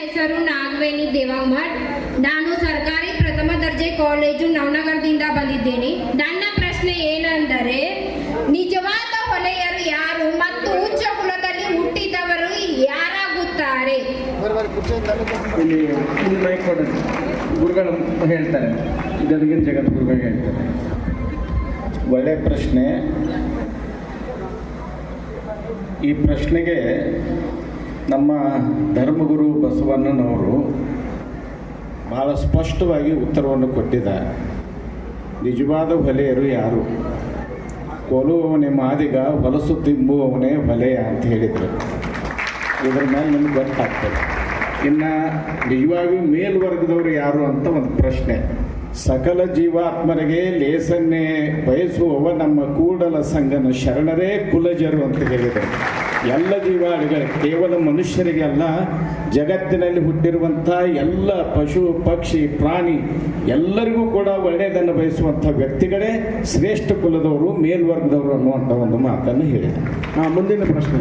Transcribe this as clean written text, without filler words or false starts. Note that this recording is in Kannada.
ಹೆಸರು ನಾಗವೇಣಿ ದೇವಮಠ್. ನಾನು ಸರ್ಕಾರಿ ಪ್ರಥಮ ದರ್ಜೆ ಕಾಲೇಜು ನವನಗರದಿಂದ ಬಂದಿದ್ದೇನೆ. ನನ್ನ ಪ್ರಶ್ನೆ ಏನೆಂದರೆ, ನಿಜವಾದ ಹೊಲೆಯರು ಯಾರು ಮತ್ತು ಉಚ್ಚ ಕುಲದಲ್ಲಿ ಹುಟ್ಟಿದವರು ಯಾರಾಗುತ್ತಾರೆ? ಗುರುಗಳು ಹೇಳ್ತಾರೆ, ಗದಗಿನ ಜಗದ್ಗುರುಗಳು ಹೇಳ್ತಾರೆ. ಒಳ್ಳೆಯ ಪ್ರಶ್ನೆ. ಈ ಪ್ರಶ್ನೆಗೆ ನಮ್ಮ ಧರ್ಮಗುರು ಬಸವಣ್ಣನವರು ಬಹಳ ಸ್ಪಷ್ಟವಾಗಿ ಉತ್ತರವನ್ನು ಕೊಟ್ಟಿದ್ದಾರೆ. ನಿಜವಾದ ಹೊಲೆಯರು ಯಾರು? ಕೊಲುವವನೇ ಮಾದಿಗ, ಹೊಲಸು ತಿಂಬುವವನೇ ಹೊಲೆಯ ಅಂತ ಹೇಳಿದರು. ಇದರ ಮೇಲೆ ನಮ್ಗೆ ಗೊತ್ತಾಗ್ತದೆ. ಇನ್ನು ನಿಜವಾಗಿಯೂ ಮೇಲ್ವರ್ಗದವರು ಯಾರು ಅಂತ ಒಂದು ಪ್ರಶ್ನೆ. ಸಕಲ ಜೀವಾತ್ಮರಿಗೆ ಲೇಸನ್ನೇ ಬಯಸುವವ ನಮ್ಮ ಕೂಡಲ ಸಂಗನ ಶರಣರೇ ಕುಲಜರು ಅಂತ ಹೇಳಿದರು. ಎಲ್ಲ ಜೀವಾದಿಗಳು, ಕೇವಲ ಮನುಷ್ಯರಿಗೆ ಅಲ್ಲ, ಜಗತ್ತಿನಲ್ಲಿ ಹುಟ್ಟಿರುವಂಥ ಎಲ್ಲ ಪಶು ಪಕ್ಷಿ ಪ್ರಾಣಿ ಎಲ್ಲರಿಗೂ ಕೂಡ ಒಳ್ಳೆಯದನ್ನು ಬಯಸುವಂಥ ವ್ಯಕ್ತಿಗಳೇ ಶ್ರೇಷ್ಠ ಕುಲದವರು, ಮೇಲ್ವರ್ಗದವರು ಅನ್ನುವಂಥ ಒಂದು ಮಾತನ್ನು ಹೇಳಿದರು. ಮುಂದಿನ ಪ್ರಶ್ನೆ.